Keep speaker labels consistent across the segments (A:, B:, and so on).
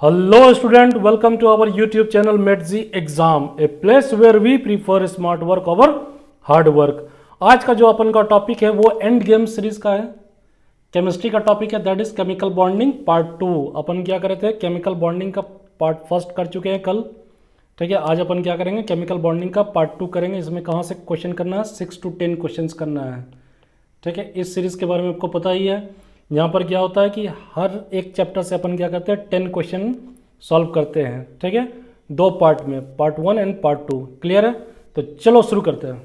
A: Hello student, welcome to our YouTube channel MetZ Exam, a place where we prefer smart work over hard work। आज का जो अपन का topic है वो end game series का है, केमिस्ट्री का टॉपिक है, that is chemical bonding part 2। अपन क्या करे थे, केमिकल बॉन्डिंग का पार्ट फर्स्ट कर चुके हैं कल, ठीक है। आज अपन क्या करेंगे, केमिकल बॉन्डिंग का पार्ट 2 करेंगे। इसमें कहाँ से क्वेश्चन करना है, 6 to 10 क्वेश्चन करना है, ठीक है। इस सीरीज के बारे में आपको पता ही है। यहाँ पर क्या होता है कि हर एक चैप्टर से अपन क्या करते हैं, 10 क्वेश्चन सॉल्व करते हैं, ठीक है, 2 पार्ट में, पार्ट 1 एंड पार्ट 2। क्लियर है? तो चलो शुरू करते हैं।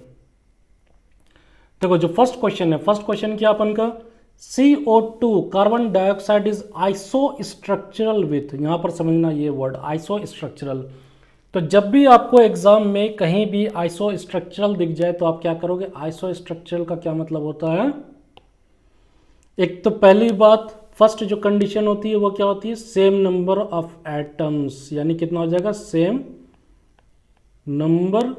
A: देखो जो फर्स्ट क्वेश्चन है, फर्स्ट क्वेश्चन क्या अपन का, CO2 carbon dioxide is isostructural with, यहाँ पर समझना ये वर्ड आइसोस्ट्रक्चरल। तो जब भी आपको एग्जाम में कहीं भी आइसोस्ट्रक्चरल दिख जाए तो आप क्या करोगे, आइसोस्ट्रक्चरल का क्या मतलब होता है। एक तो पहली बात, फर्स्ट जो कंडीशन होती है वो क्या होती है, सेम नंबर ऑफ एटम्स, यानी कितना हो जाएगा, same number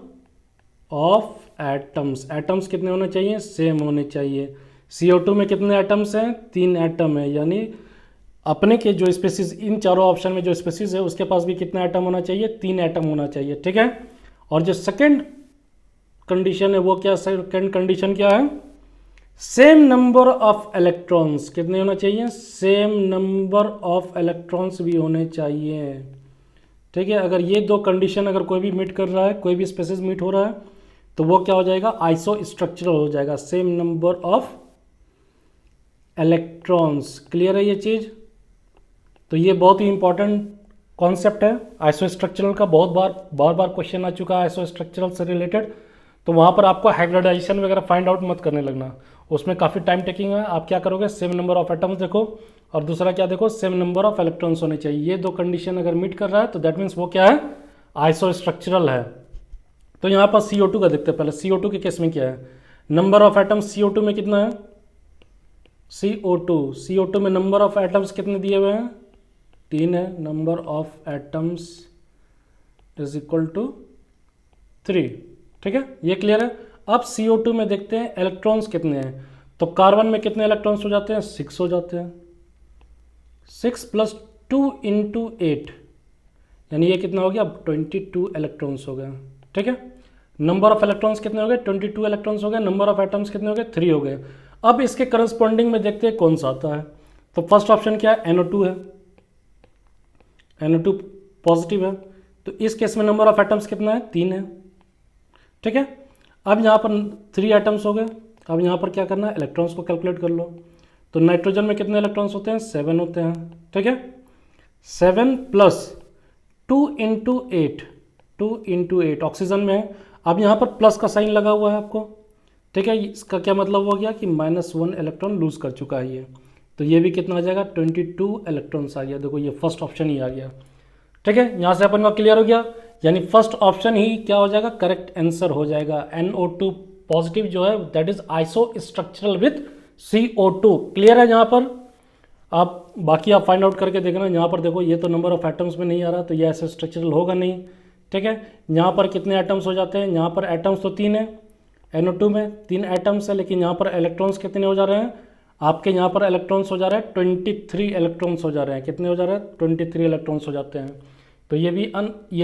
A: of atoms. Atoms कितने होने चाहिए, सेम होने चाहिए। CO2 में कितने एटम्स हैं, 3 एटम है, यानी अपने के जो स्पेसिस, इन चारों ऑप्शन में जो स्पेसिस है उसके पास भी कितना एटम होना चाहिए, 3 एटम होना चाहिए, ठीक है। और जो सेकंड कंडीशन है वो क्या, सेकंड कंडीशन क्या है, सेम नंबर ऑफ इलेक्ट्रॉन्स, कितने होना चाहिए, सेम नंबर ऑफ इलेक्ट्रॉन्स भी होने चाहिए, ठीक है। अगर ये 2 कंडीशन अगर कोई भी मीट कर रहा है, कोई भी स्पेसिस मीट हो रहा है, तो वो क्या हो जाएगा, आइसोस्ट्रक्चरल हो जाएगा, same number of electrons. Clear है ये चीज। तो ये बहुत ही इंपॉर्टेंट कॉन्सेप्ट है आइसोस्ट्रक्चरल का, बहुत बार क्वेश्चन आ चुका है आइसोस्ट्रक्चरल से रिलेटेड। तो वहाँ पर आपको हाइब्रिडाइजेशन वगैरह फाइंड आउट मत करने लगना, उसमें काफ़ी टाइम टेकिंग है। आप क्या करोगे, सेम नंबर ऑफ एटम्स देखो, और दूसरा क्या देखो, सेम नंबर ऑफ इलेक्ट्रॉन्स होने चाहिए। ये 2 कंडीशन अगर मीट कर रहा है तो दैट मीन्स वो क्या है, आइसोस्ट्रक्चरल है। तो यहाँ पर CO2 का देखते हैं पहले। CO2 के केस में क्या है, नंबर ऑफ एटम्स CO2 में कितना है, CO2 में नंबर ऑफ एटम्स कितने दिए हुए हैं, 3 है। Number of atoms is equal to 3, ठीक है, ये क्लियर है। अब CO2 में देखते हैं इलेक्ट्रॉन्स कितने हैं। तो कार्बन में कितने इलेक्ट्रॉन्स हो जाते हैं, 6 हो जाते हैं। 6 + 2 × 8, यानी ये कितना हो गया, 22 इलेक्ट्रॉन्स हो गए, ठीक है। नंबर ऑफ इलेक्ट्रॉन्स कितने हो गए, 22 इलेक्ट्रॉन्स हो गए। नंबर ऑफ एटम्स कितने हो गए, 3 हो गए। अब इसके करस्पॉन्डिंग में देखते हैं कौन सा आता है। तो फर्स्ट ऑप्शन क्या है, NO2 है, NO2 पॉजिटिव है। तो इस केस में नंबर ऑफ एटम्स कितना है, 3 है, ठीक है। अब यहाँ पर 3 एटम्स हो गए। अब यहाँ पर क्या करना है, इलेक्ट्रॉन्स को कैलकुलेट कर लो। तो नाइट्रोजन में कितने इलेक्ट्रॉन्स होते हैं, 7 होते हैं, ठीक है। 7 + 2 × 8, 2 × 8 ऑक्सीजन में है। अब यहाँ पर प्लस का साइन लगा हुआ है आपको, ठीक है। इसका क्या मतलब हो गया कि -1 इलेक्ट्रॉन लूज कर चुका है ये। तो ये भी कितना आ जाएगा, 22 इलेक्ट्रॉन्स आ गया। देखो ये फर्स्ट ऑप्शन ही आ गया, ठीक है। यहाँ से अपन का क्लियर हो गया, यानी फर्स्ट ऑप्शन ही क्या हो जाएगा, करेक्ट आंसर हो जाएगा। NO2 पॉजिटिव जो है that is isostructural with CO2। Clear है यहाँ पर। आप बाकी आप फाइंड आउट करके देखना। यहाँ पर देखो ये तो नंबर ऑफ एटम्स में नहीं आ रहा, तो ये आइसोस्ट्रक्चरल होगा नहीं, ठीक है। यहाँ पर कितने एटम्स हो जाते हैं, यहाँ पर एटम्स तो 3 है, NO2 में 3 एटम्स है, लेकिन यहाँ पर इलेक्ट्रॉन्स कितने हो जा रहे हैं आपके, यहाँ पर इलेक्ट्रॉन्स हो जा रहे हैं 23 इलेक्ट्रॉन्स हो जा रहे हैं। कितने हो जा रहे हैं, 23 इलेक्ट्रॉन्स हो जाते हैं। तो ये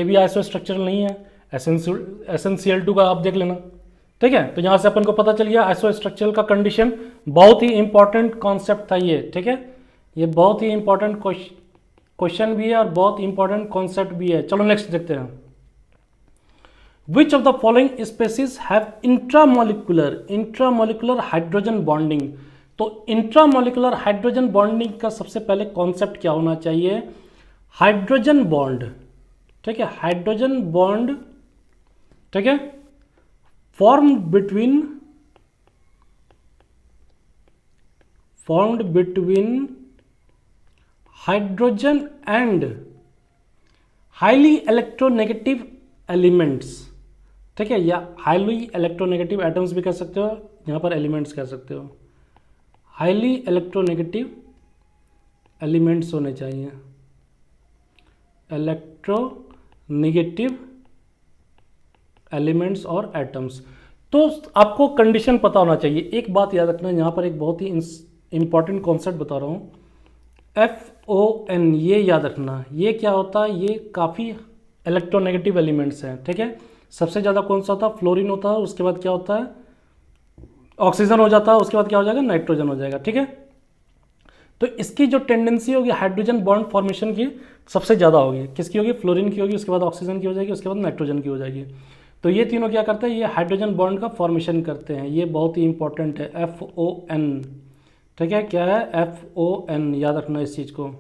A: भी आइसोस्ट्रक्चरल नहीं है। SnCl2 का आप देख लेना, ठीक है। तो यहाँ से अपन को पता चल गया आइसोस्ट्रक्चरल का कंडीशन। बहुत ही इंपॉर्टेंट कॉन्सेप्ट था ये, ठीक है। ये बहुत ही इंपॉर्टेंट क्वेश्चन भी है और बहुत इंपॉर्टेंट कॉन्सेप्ट भी है। चलो नेक्स्ट देखते हैं। Which of the following species have intramolecular hydrogen bonding. तो इंट्रामोलिकुलर हाइड्रोजन बॉन्डिंग का सबसे पहले कॉन्सेप्ट क्या होना चाहिए, हाइड्रोजन बॉन्ड, ठीक है, हाइड्रोजन बॉन्ड, ठीक है, formed between hydrogen and highly electronegative elements, ठीक है, या हाईली इलेक्ट्रोनेगेटिव एटम्स भी कह सकते हो, यहाँ पर एलिमेंट्स कह सकते हो। हाईली इलेक्ट्रोनेगेटिव एलिमेंट्स होने चाहिए, इलेक्ट्रोनेगेटिव एलिमेंट्स और एटम्स। तो आपको कंडीशन पता होना चाहिए। एक बात याद रखना, यहाँ पर एक बहुत ही इंपॉर्टेंट कॉन्सेप्ट बता रहा हूँ, FON, ये याद रखना, ये क्या होता है, ये काफ़ी इलेक्ट्रोनेगेटिव एलिमेंट्स हैं, ठीक है। सबसे ज़्यादा कौन सा होता है, फ्लोरीन होता है, उसके बाद क्या होता है, ऑक्सीजन हो जाता है, उसके बाद क्या हो जाएगा, नाइट्रोजन हो जाएगा, ठीक है। तो इसकी जो टेंडेंसी होगी हाइड्रोजन बॉन्ड फॉर्मेशन की सबसे ज़्यादा होगी, किसकी होगी, फ्लोरीन की होगी, उसके बाद ऑक्सीजन की हो जाएगी, उसके बाद नाइट्रोजन की हो जाएगी। तो ये तीनों क्या करते हैं, ये हाइड्रोजन बॉन्ड का फॉर्मेशन करते हैं, ये बहुत ही इंपॉर्टेंट है, FON, ठीक है। क्या है, FON, याद रखना इस चीज़ को।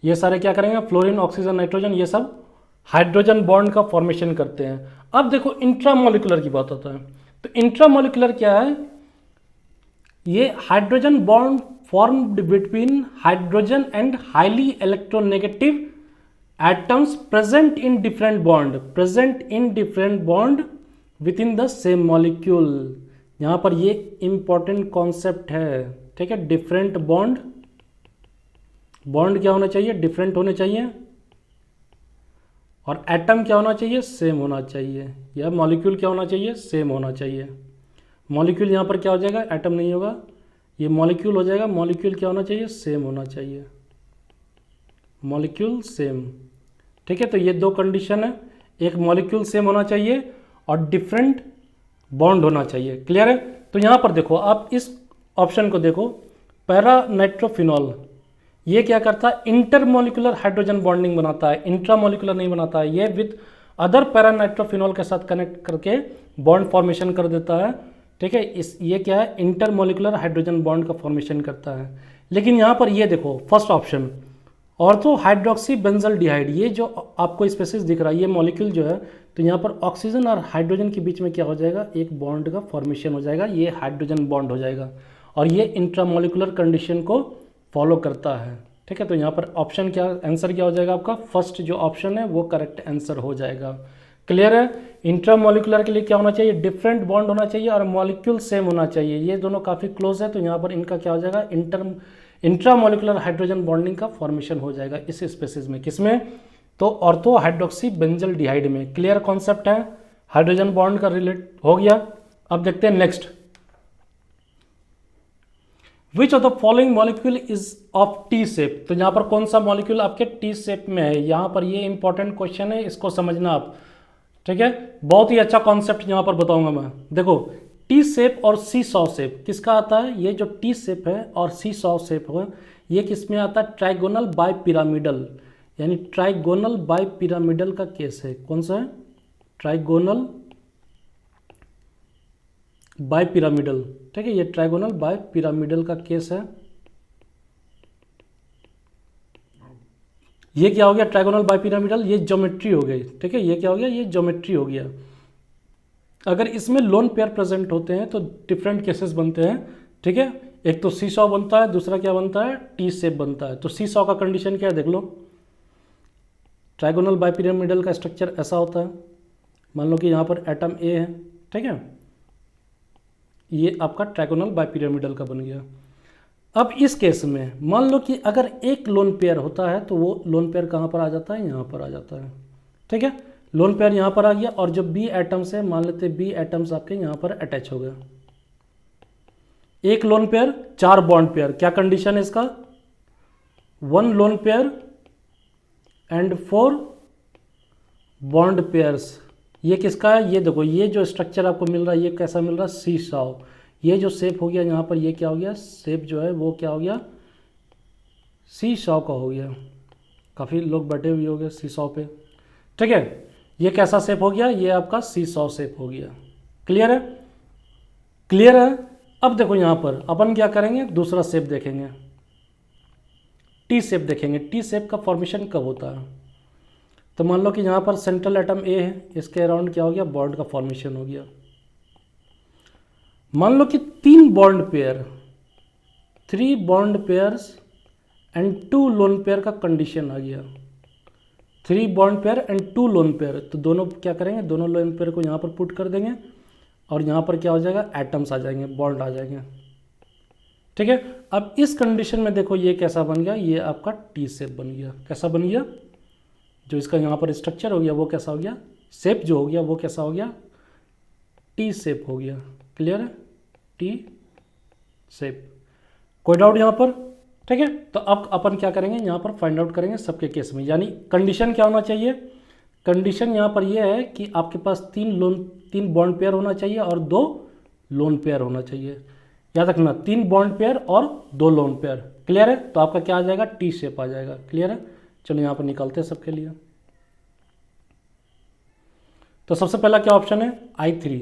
A: ये सारे क्या करेंगे, फ्लोरीन, ऑक्सीजन, नाइट्रोजन, ये सब हाइड्रोजन बॉन्ड का फॉर्मेशन करते हैं। अब देखो इंट्रामोलिकुलर की बात होता है, तो इंट्रामोलिकुलर क्या है, ये hydrogen bond formed between hydrogen and highly electronegative atoms present in different bond with in the same molecule. यहाँ पर ये इंपॉर्टेंट कॉन्सेप्ट है, ठीक है। डिफरेंट बॉन्ड क्या होना चाहिए, डिफरेंट होने चाहिए, और एटम क्या होना चाहिए, सेम होना चाहिए, या मॉलिक्यूल क्या होना चाहिए, सेम होना चाहिए। मॉलिक्यूल यहाँ पर क्या हो जाएगा, एटम नहीं होगा, ये मॉलिक्यूल हो जाएगा, मॉलिक्यूल क्या होना चाहिए, सेम होना चाहिए, मॉलिक्यूल सेम, ठीक है। तो ये दो कंडीशन है, एक मॉलिक्यूल सेम होना चाहिए और डिफरेंट बॉन्ड होना चाहिए, क्लियर है। तो यहाँ पर देखो, आप इस ऑप्शन को देखो, पैरा नाइट्रोफिनॉल, ये क्या करता है, इंटरमोलिकुलर हाइड्रोजन बॉन्डिंग बनाता है, इंट्रामोलिकुलर नहीं बनाता है। ये विद अदर पैरा नाइट्रोफिनॉल के साथ कनेक्ट करके बॉन्ड फॉर्मेशन कर देता है, ठीक है। ये क्या है, इंटरमोलिकुलर हाइड्रोजन बॉन्ड का फॉर्मेशन करता है। लेकिन यहाँ पर ये देखो first option, ortho hydroxy benzaldehyde, ये जो आपको स्पेसिस दिख रहा है, ये मॉलिक्यूल जो है, तो यहाँ पर ऑक्सीजन और हाइड्रोजन के बीच में क्या हो जाएगा, एक बॉन्ड का फॉर्मेशन हो जाएगा, ये हाइड्रोजन बॉन्ड हो जाएगा, और ये इंट्रामोलिकुलर कंडीशन को फॉलो करता है, ठीक है। तो यहाँ पर ऑप्शन क्या, आंसर क्या हो जाएगा आपका, फर्स्ट जो ऑप्शन है वो करेक्ट आंसर हो जाएगा, क्लियर है। इंट्रामोलिकुलर के लिए क्या होना चाहिए, डिफरेंट बॉन्ड होना चाहिए और मॉलिक्यूल सेम होना चाहिए, ये दोनों काफ़ी क्लोज है, तो यहाँ पर इनका क्या हो जाएगा, इंट्रामोलिकुलर हाइड्रोजन बॉन्डिंग का फॉर्मेशन हो जाएगा इस स्पेसिस में, किसमें, तो ऑर्थो हाइड्रोक्सी बेंजल्डिहाइड में। क्लियर कॉन्सेप्ट है, हाइड्रोजन बॉन्ड का रिलेट हो गया। अब देखते हैं next, which of the following molecule is of T shape, तो यहाँ पर कौन सा मॉलिक्यूल आपके टी शेप में है, यहाँ पर ये इंपॉर्टेंट क्वेश्चन है, इसको समझना आप, ठीक है। बहुत ही अच्छा कॉन्सेप्ट यहाँ पर बताऊंगा मैं। देखो टी शेप और सी सॉ शेप किसका आता है, ये जो टी शेप है और सी सॉ शेप है, ये किस में आता है, ट्राइगोनल बाय पिरामिडल, यानी ट्राइगोनल बाय पिरामिडल का केस है, कौन सा है, ट्राइगोनल बाय पिरामिडल, ठीक है। ये ट्राइगोनल बाय पिरामिडल का केस है, ये क्या हो गया, ट्राइगोनल बाय पिरामिडल, ये ज्योमेट्री हो गई, ठीक है। ये क्या हो गया, ये ज्योमेट्री हो गया। अगर इसमें लोन पेयर प्रेजेंट होते हैं तो डिफरेंट केसेस बनते हैं, ठीक है। एक तो सी सॉ बनता है, दूसरा क्या बनता है, टी शेप बनता है। तो सी सॉ का कंडीशन क्या है, देख लो, ट्राइगोनल बाय पिरामिडल का स्ट्रक्चर ऐसा होता है, मान लो कि यहाँ पर एटम ए है, ठीक है, ये आपका ट्राइगोनल बाय पिरामिडल का बन गया। अब इस केस में मान लो कि अगर एक लोन पेयर होता है तो वो लोन पेयर कहाँ पर आ जाता है, यहाँ पर आ जाता है, ठीक है। लोन पेयर यहाँ पर आ गया, और जो बी एटम्स है, मान लेते बी एटम्स आपके यहाँ पर अटैच हो गए, एक लोन पेयर, चार बॉन्ड पेयर, क्या कंडीशन है इसका, one lone pair and four bond pairs. ये किसका है, ये देखो, ये जो स्ट्रक्चर आपको मिल रहा है ये कैसा मिल रहा है, सी सॉ। ये जो शेप हो गया यहाँ पर, ये क्या हो गया, शेप जो है वो क्या हो गया, सी सॉ का हो गया। काफ़ी लोग बैठे हुए हो गए सी सॉ पे, ठीक है। ये कैसा शेप हो गया, ये आपका सी सॉ शेप हो गया, क्लियर है, क्लियर है। अब देखो यहाँ पर अपन क्या करेंगे, दूसरा शेप देखेंगे, टी शेप देखेंगे। टी शेप का फॉर्मेशन कब होता है, तो मान लो कि यहाँ पर सेंट्रल एटम ए है, इसके अराउंड क्या हो गया, बॉन्ड का फॉर्मेशन हो गया। मान लो कि तीन bond pair, three bond pairs and two lone pair का कंडीशन आ गया, three bond pair and two lone pair. तो दोनों क्या करेंगे, दोनों लोन पेयर को यहाँ पर पुट कर देंगे, और यहाँ पर क्या हो जाएगा, एटम्स आ जाएंगे, बॉन्ड आ जाएंगे, ठीक है। अब इस कंडीशन में देखो ये कैसा बन गया, ये आपका टी शेप बन गया। कैसा बन गया, जो इसका यहाँ पर स्ट्रक्चर हो गया वो कैसा हो गया, शेप जो हो गया वो कैसा हो गया, टी शेप हो गया, क्लियर है, टी शेप। कोई डाउट यहाँ पर, ठीक है। तो अब अपन क्या करेंगे, यहाँ पर फाइंड आउट करेंगे सबके केस में, यानी कंडीशन क्या होना चाहिए। कंडीशन यहाँ पर यह है कि आपके पास तीन बॉन्ड पेयर होना चाहिए और 2 लोन पेयर होना चाहिए। याद रखना, 3 बॉन्ड पेयर और 2 लोन पेयर। क्लियर है। तो आपका क्या आ जाएगा, टी शेप आ जाएगा। क्लियर है। चलो यहाँ पर निकालते हैं सबके लिए। तो सबसे पहला क्या ऑप्शन है, I3।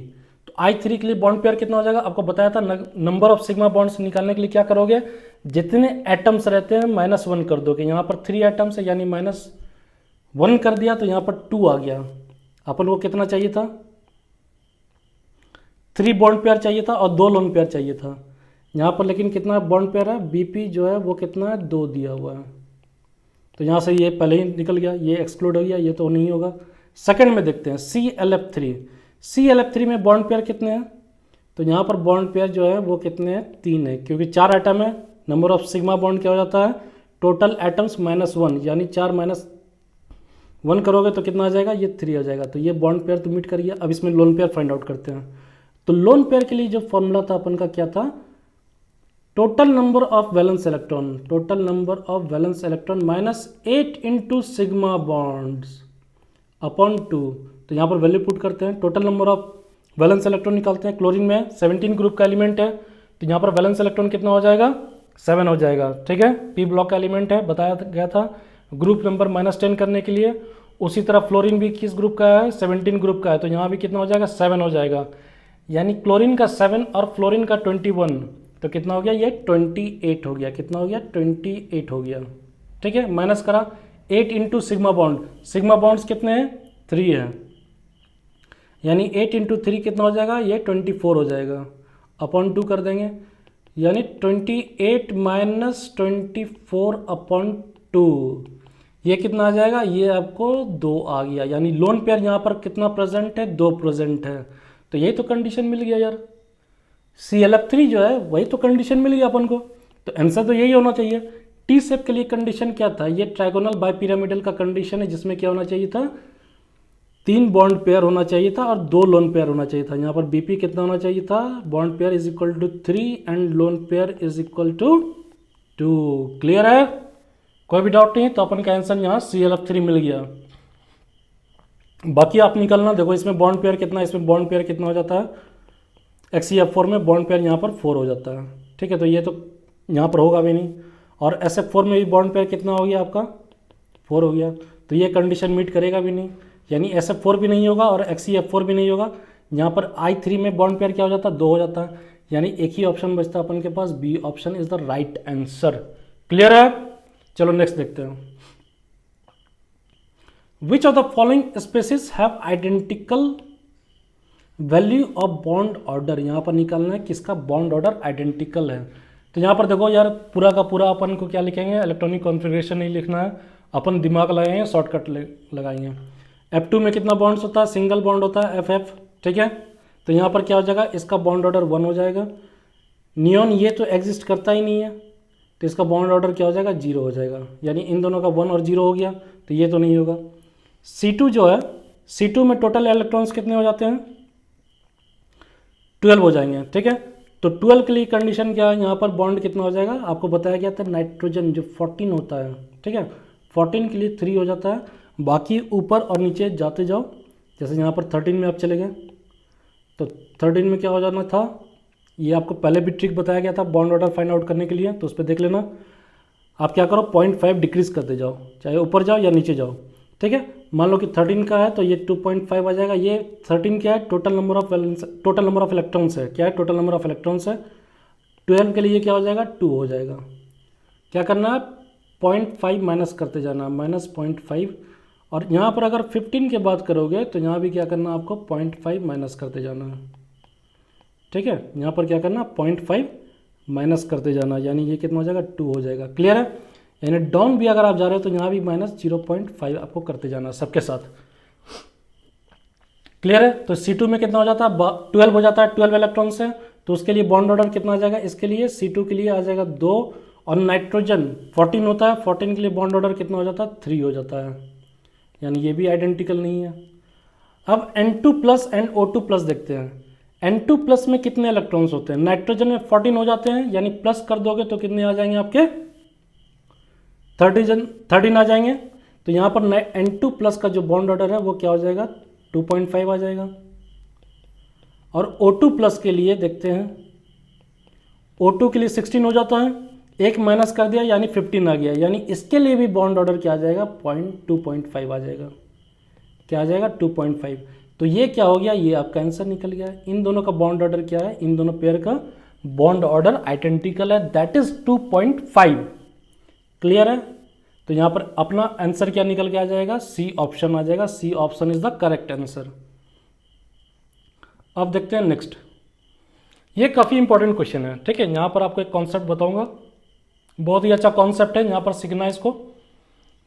A: तो I3 के लिए बॉन्ड पेयर कितना हो जाएगा, आपको बताया था नंबर ऑफ सिग्मा बॉन्ड्स निकालने के लिए क्या करोगे, जितने एटम्स रहते हैं -1 कर दोगे। यहाँ पर 3 एटम्स है यानी -1 कर दिया तो यहाँ पर 2 आ गया। अपन को कितना चाहिए था, 3 बॉन्ड पेयर चाहिए था और 2 लोन पेयर चाहिए था। यहाँ पर लेकिन कितना बॉन्ड पेयर है, BP जो है वो कितना है, 2 दिया हुआ है। तो यहाँ से ये पहले ही निकल गया, ये एक्सक्लूड हो गया, ये तो नहीं होगा। सेकंड में देखते हैं ClF3। ClF3 में बॉन्ड पेयर कितने हैं, तो यहाँ पर बॉन्ड पेयर जो है वो कितने हैं, 3 है, क्योंकि 4 एटम है। नंबर ऑफ सिग्मा बॉन्ड क्या हो जाता है, टोटल एटम्स -1, यानी 4 -1 करोगे तो कितना आ जाएगा, ये 3 आ जाएगा। तो ये बॉन्ड पेयर तो मीट करिए। अब इसमें लोन पेयर फाइंड आउट करते हैं। तो लोन पेयर के लिए जो फॉर्मूला था अपन का क्या था, total number of valence electron, total number of valence electron -8 into sigma bonds upon 2। तो यहाँ पर वैल्यू पुट करते हैं, total number of valence electron निकालते हैं। क्लोरीन में 17 ग्रुप का एलिमेंट है, तो यहाँ पर वैलेंस इलेक्ट्रॉन कितना हो जाएगा, 7 हो जाएगा। ठीक है। P ब्लॉक का एलिमेंट है, बताया गया था ग्रुप नंबर -10 करने के लिए। उसी तरह फ्लोरीन भी किस ग्रुप का है, 17 ग्रुप का है, तो यहाँ भी कितना हो जाएगा, 7 हो जाएगा। यानी क्लोरीन का 7 और फ्लोरीन का 21, तो कितना हो गया, ये 28 हो गया। कितना हो गया, 28 हो गया। ठीक है। माइनस करा 8 into sigma bond, sigma bonds कितने हैं, 3 है, यानी 8 इंटू 3 कितना हो जाएगा, ये 24 हो जाएगा। अपॉन 2 कर देंगे, यानी 28 - 24 अपॉन 2, ये कितना आ जाएगा, ये आपको 2 आ गया। यानी लोन पेयर यहाँ पर कितना प्रेजेंट है, 2 प्रेजेंट है। तो यही तो कंडीशन मिल गया यार, ClF3 जो है वही तो कंडीशन मिल गया अपन को। तो आंसर तो यही होना चाहिए। टी शेप के लिए कंडीशन क्या था, ये ट्राइगोनल बाइपिरामिडल का कंडीशन है, जिसमें क्या होना चाहिए था, 3 बॉन्ड पेयर होना चाहिए था और 2 लोन पेयर होना चाहिए था। यहाँ पर BP कितना होना चाहिए था, bond pair is equal to 3 and lone pair is equal to 2। Clear है, कोई भी डाउट नहीं। तो अपन का आंसर यहाँ ClF3 मिल गया। बाकी आप निकलना, देखो इसमें बॉन्ड पेयर कितना, इसमें बॉन्ड पेयर कितना हो जाता है, XeF4 में बॉन्ड पेयर यहाँ पर 4 हो जाता है। ठीक है। तो ये तो यहाँ पर होगा भी नहीं। और SF4 में भी बॉन्ड पेयर कितना हो गया आपका, 4 हो गया। तो ये कंडीशन मीट करेगा भी नहीं, यानी SF4 भी नहीं होगा और XeF4 भी नहीं होगा। यहाँ पर I3 में बॉन्ड पेयर क्या हो जाता है, 2 हो जाता है। यानी एक ही ऑप्शन बचता है अपन के पास, B option is the right answer. Clear है। चलो नेक्स्ट देखते हैं। Which of the following species have identical value of bond order, यहाँ पर निकालना है किसका बॉन्ड ऑर्डर आइडेंटिकल है। तो यहाँ पर देखो यार, पूरा का पूरा अपन को क्या लिखेंगे, इलेक्ट्रॉनिक कॉन्फ़िगरेशन नहीं लिखना है, अपन दिमाग लगाएंगे, शॉर्टकट लगाएंगे। F2 में कितना बॉन्ड्स होता है, सिंगल बॉन्ड होता है FF। ठीक है। तो यहाँ पर क्या हो जाएगा, इसका बॉन्ड ऑर्डर 1 हो जाएगा। नियॉन ये तो एग्जिस्ट करता ही नहीं है, तो इसका बॉन्ड ऑर्डर क्या हो जाएगा, 0 हो जाएगा। यानी इन दोनों का 1 और 0 हो गया, तो ये तो नहीं होगा। C2 जो है, C2 में टोटल इलेक्ट्रॉन्स कितने हो जाते हैं, 12 हो जाएंगे। ठीक है। तो 12 के लिए कंडीशन क्या है, यहाँ पर बॉन्ड कितना हो जाएगा, आपको बताया गया था नाइट्रोजन जो 14 होता है। ठीक है। 14 के लिए 3 हो जाता है। बाकी ऊपर और नीचे जाते जाओ, जैसे यहाँ पर 13 में आप चले गए, तो 13 में क्या हो जाना था, ये आपको पहले भी ट्रिक बताया गया था बॉन्ड ऑर्डर फाइंड आउट करने के लिए, तो उस पर देख लेना। आप क्या करो, 0.5 डिक्रीज करते जाओ, चाहे ऊपर जाओ या नीचे जाओ। ठीक है। मान लो कि 13 का है तो ये 2.5 आ जाएगा। ये 13 क्या है, टोटल नंबर ऑफ इलेक्ट्रॉन्स है। क्या है, टोटल नंबर ऑफ इलेक्ट्रॉन्स है। 12 के लिए क्या हो जाएगा, 2 हो जाएगा। क्या करना है, 0.5 माइनस करते जाना, -0.5। और यहाँ पर अगर 15 के बाद करोगे तो यहाँ भी क्या करना, आपको 0.5 माइनस करते जाना है। ठीक है। यहाँ पर क्या करना, 0.5 माइनस करते जाना, यानी ये कितना हो जाएगा, 2 हो जाएगा। क्लियर है। यानी डाउन भी अगर आप जा रहे हो तो यहाँ भी -0.5 आपको करते जाना सबके साथ। क्लियर है। तो C2 में कितना हो जाता है, 12 हो जाता है, 12 इलेक्ट्रॉन से। तो उसके लिए बॉन्ड ऑर्डर कितना आ जाएगा, इसके लिए C2 के लिए आ जाएगा 2, और नाइट्रोजन 14 होता है, 14 के लिए बॉन्ड ऑर्डर कितना हो जाता है, 3 हो जाता है। यानी ये भी आइडेंटिकल नहीं है। अब N2+ एंड O2+ देखते हैं। N2+ में कितने इलेक्ट्रॉन्स होते हैं, नाइट्रोजन में 14 हो जाते हैं, यानी प्लस कर दोगे तो कितने आ जाएंगे आपके, 13 आ जाएंगे, तो यहाँ पर N2 प्लस का जो बॉन्ड ऑर्डर है वो क्या हो जाएगा, 2.5 आ जाएगा। और O2 प्लस के लिए देखते हैं, O2 के लिए 16 हो जाता है, एक माइनस कर दिया यानी 15 आ गया, यानी इसके लिए भी बॉन्ड ऑर्डर क्या आ जाएगा, 2.5 आ जाएगा। क्या आ जाएगा, 2.5। तो ये क्या हो गया, ये आपका आंसर निकल गया। इन दोनों का बॉन्ड ऑर्डर क्या है, इन दोनों पेयर का बॉन्ड ऑर्डर आइडेंटिकल है, दैट इज 2.5। क्लियर है। तो यहाँ पर अपना आंसर क्या निकल के आ जाएगा, सी ऑप्शन आ जाएगा। C option is the correct answer. अब देखते हैं नेक्स्ट। ये काफ़ी इंपॉर्टेंट क्वेश्चन है, ठीक है। यहाँ पर आपको एक कॉन्सेप्ट बताऊंगा, बहुत ही अच्छा कॉन्सेप्ट है, यहाँ पर सीखना है इसको।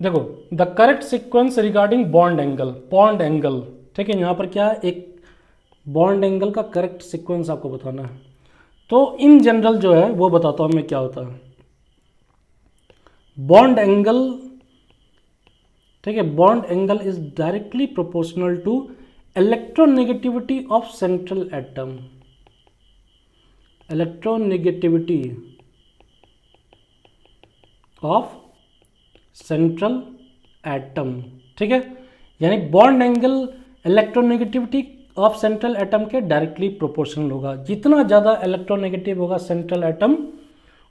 A: देखो, the correct sequence regarding bond angle, ठीक है। यहाँ पर क्या है, एक बॉन्ड एंगल का करेक्ट सीक्वेंस आपको बताना है। तो इन जनरल जो है वो बताता हूँ मैं क्या होता है। बॉन्ड एंगल, ठीक है, bond angle is directly proportional to electronegativity of central atom. Electronegativity of central atom, ठीक है। यानी bond angle electronegativity of central atom के डायरेक्टली प्रोपोर्शनल होगा। जितना ज़्यादा इलेक्ट्रोनेगेटिव होगा सेंट्रल एटम,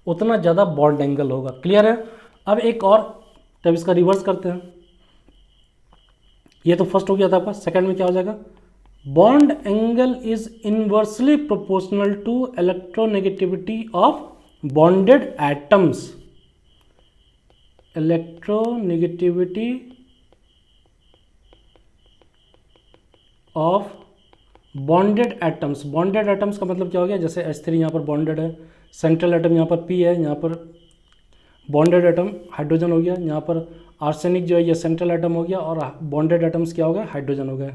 A: उतना ज़्यादा बॉन्ड एंगल होगा। क्लियर है। अब एक और, तब इसका रिवर्स करते हैं। ये तो फर्स्ट हो गया था आपका, सेकंड में क्या हो जाएगा, bond angle is inversely proportional to electronegativity of bonded atoms. Electronegativity of bonded atoms. Bonded atoms का मतलब क्या हो गया, जैसे H3 यहाँ पर बॉन्डेड है, सेंट्रल एटम यहाँ पर P है, यहाँ पर बॉन्डेड एटम हाइड्रोजन हो गया, यहाँ पर आर्सेनिक जो है ये सेंट्रल एटम हो गया, और बॉन्डेड एटम्स क्या हो गया, हाइड्रोजन हो गया,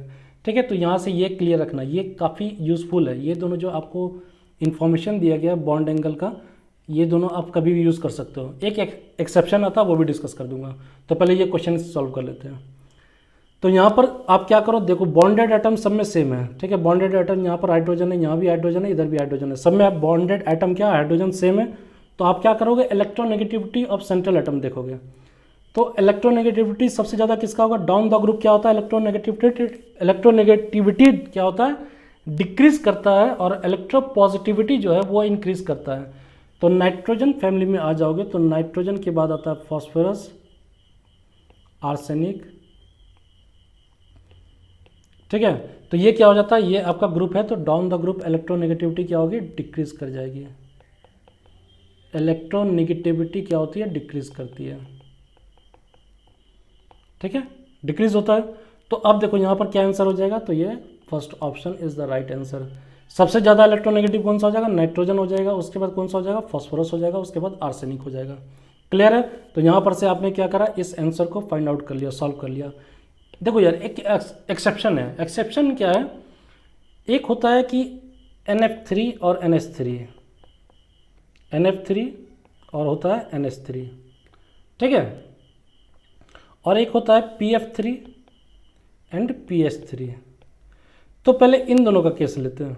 A: ठीक है। तो यहाँ से ये क्लियर रखना, ये काफ़ी यूज़फुल है। ये दोनों जो आपको इन्फॉर्मेशन दिया गया बॉन्ड एंगल का, ये दोनों आप कभी भी यूज़ कर सकते हो। एक एक्सेप्शन आता है, वो भी डिस्कस कर दूंगा। तो पहले ये क्वेश्चन सॉल्व कर लेते हैं। तो यहाँ पर आप क्या करो, देखो बॉन्डेड एटम सब में सेम है, ठीक है। बॉन्डेड एटम यहाँ पर हाइड्रोजन है, यहाँ भी हाइड्रोजन है, इधर भी हाइड्रोजन है, सब में आप बॉन्डेड एटम क्या हाइड्रोजन सेम है। तो आप क्या करोगे, इलेक्ट्रोनेगेटिविटी ऑफ सेंट्रल एटम देखोगे। तो इलेक्ट्रोनेगेटिविटी सबसे ज़्यादा किसका होगा, डाउन द ग्रुप क्या होता है, इलेक्ट्रोनेगेटिविटी क्या होता है, डिक्रीज करता है, और इलेक्ट्रोपॉजिटिविटी जो है वो इंक्रीज करता है। तो नाइट्रोजन फैमिली में आ जाओगे तो नाइट्रोजन के बाद आता है फॉस्फोरस, आर्सेनिक, ठीक है। तो ये क्या हो जाता है, ये आपका ग्रुप है, तो डाउन द ग्रुप इलेक्ट्रोनेगेटिविटी क्या होगी, डिक्रीज कर जाएगी। इलेक्ट्रोनेगेटिविटी क्या होती है, डिक्रीज करती है, ठीक है, डिक्रीज होता है। तो अब देखो यहाँ पर क्या आंसर हो जाएगा, तो ये first option is the right answer. सबसे ज़्यादा इलेक्ट्रोनेगेटिव कौन सा हो जाएगा, नाइट्रोजन हो जाएगा, उसके बाद कौन सा हो जाएगा, फॉस्फोरस हो जाएगा, उसके बाद आर्सेनिक हो जाएगा। क्लियर है। तो यहाँ पर से आपने क्या करा, इस आंसर को फाइंड आउट कर लिया, सॉल्व कर लिया। देखो यार, एक एक्सेप्शन है। एक्सेप्शन क्या है, एक होता है कि NF3 और NH3, NF3 और होता है NH3, ठीक है। और एक होता है PF3 एंड PH3। तो पहले इन दोनों का केस लेते हैं।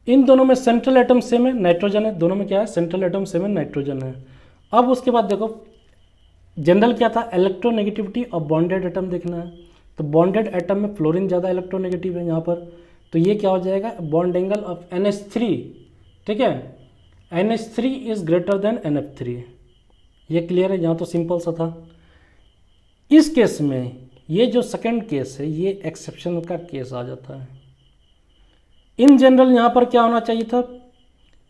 A: इन दोनों में सेंट्रल एटम सेम है, नाइट्रोजन है, दोनों में क्या है, सेंट्रल एटम सेम है, नाइट्रोजन है। अब उसके बाद देखो जनरल क्या था, इलेक्ट्रोनेगेटिविटी और बॉन्डेड एटम देखना है। तो बॉन्डेड एटम में फ्लोरीन ज़्यादा इलेक्ट्रोनेगेटिव है यहाँ पर, तो ये क्या हो जाएगा, बॉन्ड एंगल ऑफ NH3, ठीक है। NH3 is greater than NF3। ये क्लियर है, यहाँ तो सिंपल सा था। इस केस में ये जो सेकंड केस है, ये एक्सेप्शन का केस आ जाता है। इन जनरल यहाँ पर क्या होना चाहिए था,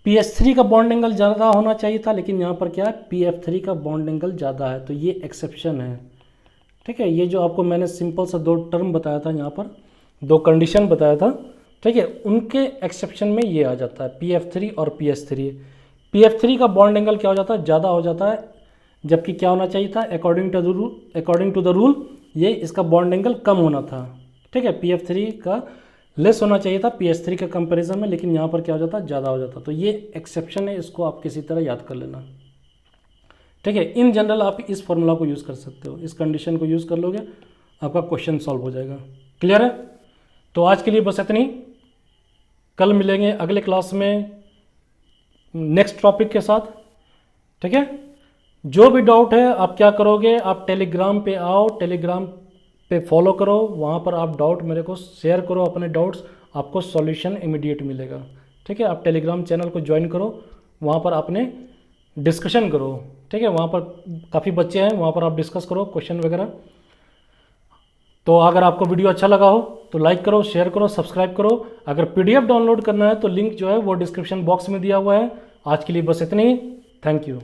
A: PH3 का बॉन्ड एंगल ज़्यादा होना चाहिए था, लेकिन यहाँ पर क्या है, PF3 का बॉन्ड एंगल ज़्यादा है, तो ये एक्सेप्शन है, ठीक है। ये जो आपको मैंने सिंपल सा दो टर्म बताया था, यहाँ पर दो कंडीशन बताया था, ठीक है, उनके एक्सेप्शन में ये आ जाता है, PF3 और PH3। PF3 का बॉन्ड एंगल क्या हो जाता है, ज़्यादा हो जाता है, जबकि क्या होना चाहिए था, अकॉर्डिंग टू द रूल ये इसका बॉन्ड एंगल कम होना था, ठीक है। PF3 का लेस होना चाहिए था PH3 के कंपैरिजन में, लेकिन यहाँ पर क्या हो जाता है, ज़्यादा हो जाता। तो ये एक्सेप्शन है, इसको आप किसी तरह याद कर लेना, ठीक है। इन जनरल आप इस फॉर्मूला को यूज़ कर सकते हो, इस कंडीशन को यूज़ कर लोगे, आपका क्वेश्चन सॉल्व हो जाएगा। क्लियर है। तो आज के लिए बस इतनी, कल मिलेंगे अगले क्लास में नेक्स्ट टॉपिक के साथ, ठीक है। जो भी डाउट है आप क्या करोगे, आप टेलीग्राम पे आओ, टेलीग्राम पे फॉलो करो, वहाँ पर आप डाउट मेरे को शेयर करो अपने डाउट्स, आपको सॉल्यूशन इमीडिएट मिलेगा। ठीक है, आप टेलीग्राम चैनल को ज्वाइन करो, वहाँ पर आपने डिस्कशन करो। ठीक है, वहाँ पर काफ़ी बच्चे हैं, वहाँ पर आप डिस्कस करो क्वेश्चन वगैरह। तो अगर आपको वीडियो अच्छा लगा हो तो लाइक करो, शेयर करो, सब्सक्राइब करो। अगर पीडीएफ डाउनलोड करना है तो लिंक जो है वो डिस्क्रिप्शन बॉक्स में दिया हुआ है। आज के लिए बस इतनी ही। Thank you.